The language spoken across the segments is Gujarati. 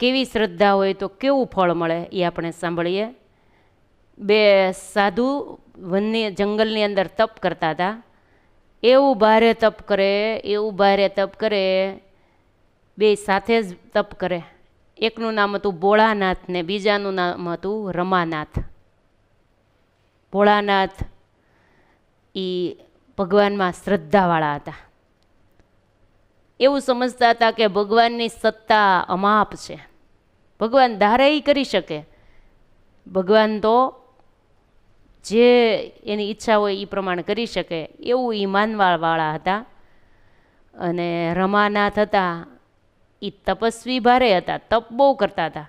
કેવી શ્રદ્ધા હોય તો કેવું ફળ મળે એ આપણે સાંભળીએ. બે સાધુ જંગલની અંદર તપ કરતા હતા. એવું ભારે તપ કરે, બે સાથે જ તપ કરે. એકનું નામ હતું ભોળાનાથ ને બીજાનું નામ હતું રમાનાથ. ભોળાનાથ એ ભગવાનમાં શ્રદ્ધાવાળા હતા. એવું સમજતા હતા કે ભગવાનની સત્તા અમાપ છે, ભગવાન ધારે કરી શકે, ભગવાન તો જે એની ઈચ્છા હોય એ પ્રમાણે કરી શકે, એવું એ માનવાવાળા હતા. અને રમાનાથ હતા એ તપસ્વી ભારે હતા, તપ બહુ કરતા હતા,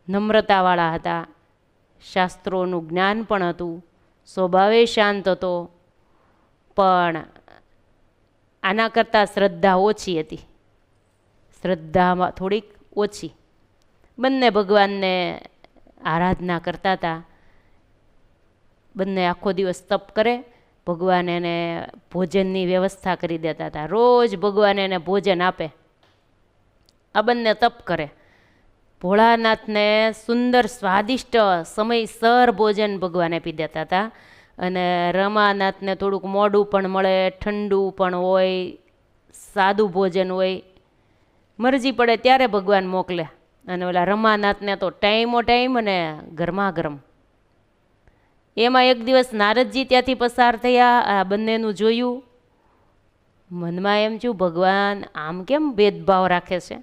નમ્રતાવાળા હતા, શાસ્ત્રોનું જ્ઞાન પણ હતું, સ્વભાવે શાંત હતો, પણ આના કરતાં શ્રદ્ધા ઓછી હતી, શ્રદ્ધામાં થોડીક ઓછી. બંને ભગવાનને આરાધના કરતા હતા. બંને આખો દિવસ તપ કરે, ભગવાન એને ભોજનની વ્યવસ્થા કરી દેતા હતા, રોજ ભગવાન એને ભોજન આપે. આ બંને તપ કરે. ભોળાનાથને સુંદર સ્વાદિષ્ટ સમયસર ભોજન ભગવાન આપી દેતા હતા, અને રમાનાથને થોડુંક મોડું પણ મળે, ઠંડુ પણ હોય, સાદું ભોજન હોય, મરજી પડે ત્યારે ભગવાન મોકલે. અને ઓલા રમાનાથને તો ટાઈમો ટાઈમ અને ગરમા ગરમ. એમાં એક દિવસ નારદજી ત્યાંથી પસાર થયા, આ બંનેનું જોયું, મનમાં એમ થયું ભગવાન આમ કેમ ભેદભાવ રાખે છે,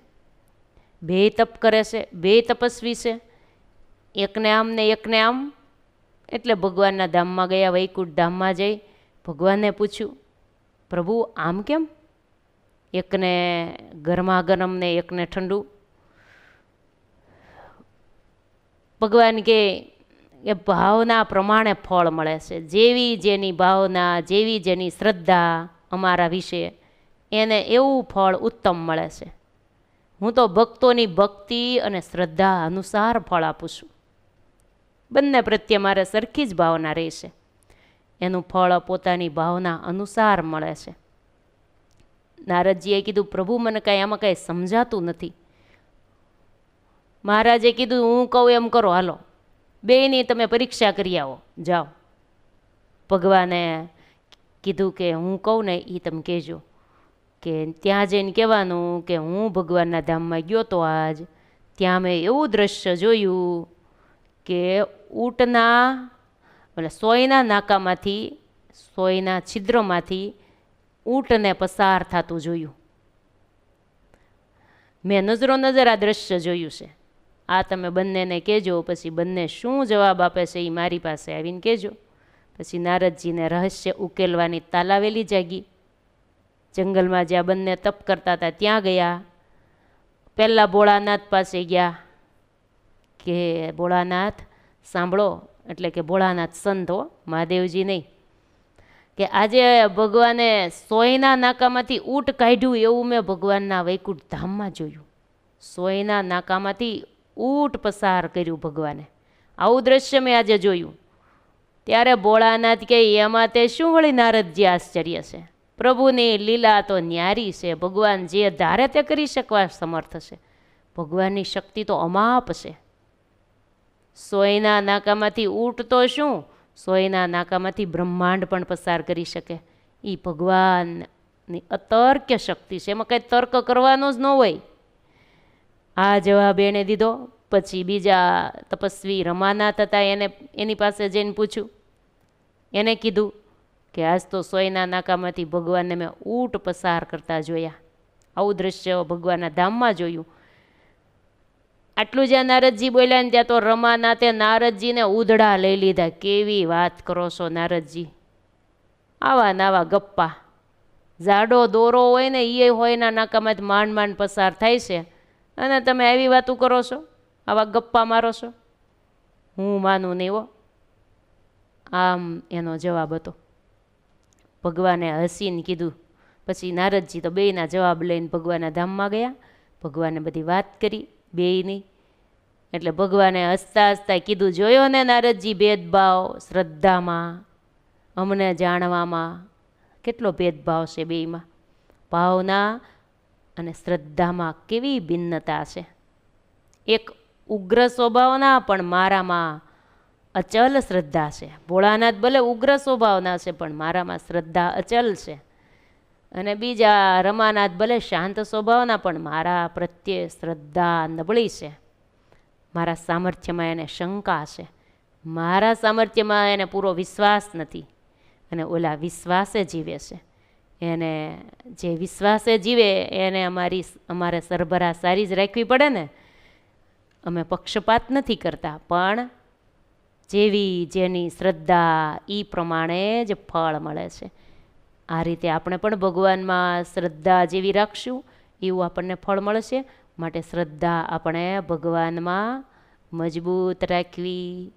બે તપ કરે છે, બે તપસ્વી છે, એકને આમ ને એકને આમ. એટલે ભગવાનના ધામમાં ગયા, વૈકુંઠ ધામમાં જઈ ભગવાનને પૂછ્યું, પ્રભુ આમ કેમ, એકને ગરમા ગરમ ને એકને ઠંડુ? ભગવાન કે એ ભાવના પ્રમાણે ફળ મળે છે, જેવી જેની ભાવના, જેવી જેની શ્રદ્ધા અમારા વિશે, એને એવું ફળ ઉત્તમ મળે છે. હું તો ભક્તોની ભક્તિ અને શ્રદ્ધા અનુસાર ફળ આપું છું. બંને પ્રત્યે મારે સરખી જ ભાવના રહેશે, એનું ફળ પોતાની ભાવના અનુસાર મળે છે. નારદજીએ કીધું, પ્રભુ મને કાંઈ આમાં કાંઈ સમજાતું નથી. મહારાજે કીધું, હું કહું એમ કરો, હાલો બેયની તમે પરીક્ષા કરી આવો, જાઓ. ભગવાને કીધું કે હું કહું ને એ તમે કહેજો, કે ત્યાં જઈને કહેવાનું કે હું ભગવાનના ધામમાં ગયો તો આજ, ત્યાં મેં એવું દ્રશ્ય જોયું કે ઊંટના સોયના નાકામાંથી, સોયના છિદ્રમાંથી ઊંટને પસાર થતું જોયું. મેં નજરો નજર આ દ્રશ્ય જોયું છે, આ તમે બંનેને કહેજો. પછી બંને શું જવાબ આપે છે એ મારી પાસે આવીને કહેજો. પછી નારદજીને રહસ્ય ઉકેલવાની તાલાવેલી જાગી. જંગલમાં જ્યાં બંને તપ કરતા હતા ત્યાં ગયા. પહેલાં ભોળાનાથ પાસે ગયા કે ભોળાનાથ સાંભળો, એટલે કે ભોળાનાથ સંત હો, મહાદેવજી નહીં, કે આજે ભગવાને સોયના નાકામાંથી ઊંટ કાઢ્યું એવું મેં ભગવાનના વૈકુંઠ ધામમાં જોયું. સોયના નાકામાંથી ઊંટ પસાર કર્યું ભગવાને, આવું દ્રશ્ય મેં આજે જોયું. ત્યારે ભોળાનાથ કહે, એમાં તે શું વળી નારદજી આશ્ચર્ય છે, પ્રભુની લીલા તો ન્યારી છે, ભગવાન જે ધારે તે કરી શકવા સમર્થ છે, ભગવાનની શક્તિ તો અમાપ છે. સોયના નાકામાંથી ઊંટ તો શું, સોયના નાકામાંથી બ્રહ્માંડ પણ પસાર કરી શકે, એ ભગવાનની અતર્ક્ય શક્તિ છે, એમાં કંઈ તર્ક કરવાનો જ ન હોય. આ જવાબ એણે દીધો. પછી બીજા તપસ્વી રમાનાથ હતા, એની પાસે જઈને પૂછ્યું. એને કીધું કે આજ તો સોયના નાકામાંથી ભગવાનને મેં ઊંટ પસાર કરતા જોયા, આવું દ્રશ્ય ભગવાનના ધામમાં જોયું. આટલું જ્યાં નારદજી બોલ્યા ને ત્યાં તો રમાનાથે નારદજીને ઉધડા લઈ લીધા. કેવી વાત કરો છો નારદજી, આવા નાવા ગપ્પા, જાડો દોરો હોય ને એ હોયના નાકામાંથી માંડ માંડ પસાર થાય છે, અને તમે આવી વાતું કરો છો, આવા ગપ્પા મારો છો, હું માનું નહીં હો. આમ એનો જવાબ હતો. ભગવાને હસીને કીધું. પછી નારદજી તો બેયના જવાબ લઈને ભગવાનના ધામમાં ગયા. ભગવાને બધી વાત કરી બેયની. એટલે ભગવાને હસતા હસતા કીધું, જોયો ને નારદજી ભેદભાવ શ્રદ્ધામાં, અમને જાણવામાં કેટલો ભેદભાવ છે બેયમાં, ભાવના અને શ્રદ્ધામાં કેવી ભિન્નતા છે. એક ઉગ્ર સ્વભાવના પણ મારામાં અચલ શ્રદ્ધા છે. ભોળાનાથ ભલે ઉગ્ર સ્વભાવના છે પણ મારામાં શ્રદ્ધા અચલ છે. અને બીજા રમાનાથ ભલે શાંત સ્વભાવના પણ મારા પ્રત્યે શ્રદ્ધા નબળી છે. મારા સામર્થ્યમાં એને શંકા છે, મારા સામર્થ્યમાં એને પૂરો વિશ્વાસ નથી. અને ઓલા વિશ્વાસે જીવે છે. એને જે વિશ્વાસે જીવે એને અમારે સરભરા સારી જ રાખવી પડે ને. અમે પક્ષપાત નથી કરતા, પણ જેવી જેની શ્રદ્ધા એ પ્રમાણે જ ફળ મળે છે. આ રીતે આપણે પણ ભગવાનમાં શ્રદ્ધા જેવી રાખશું એવું આપણને ફળ મળશે. માટે શ્રદ્ધા આપણે ભગવાનમાં મજબૂત રાખવી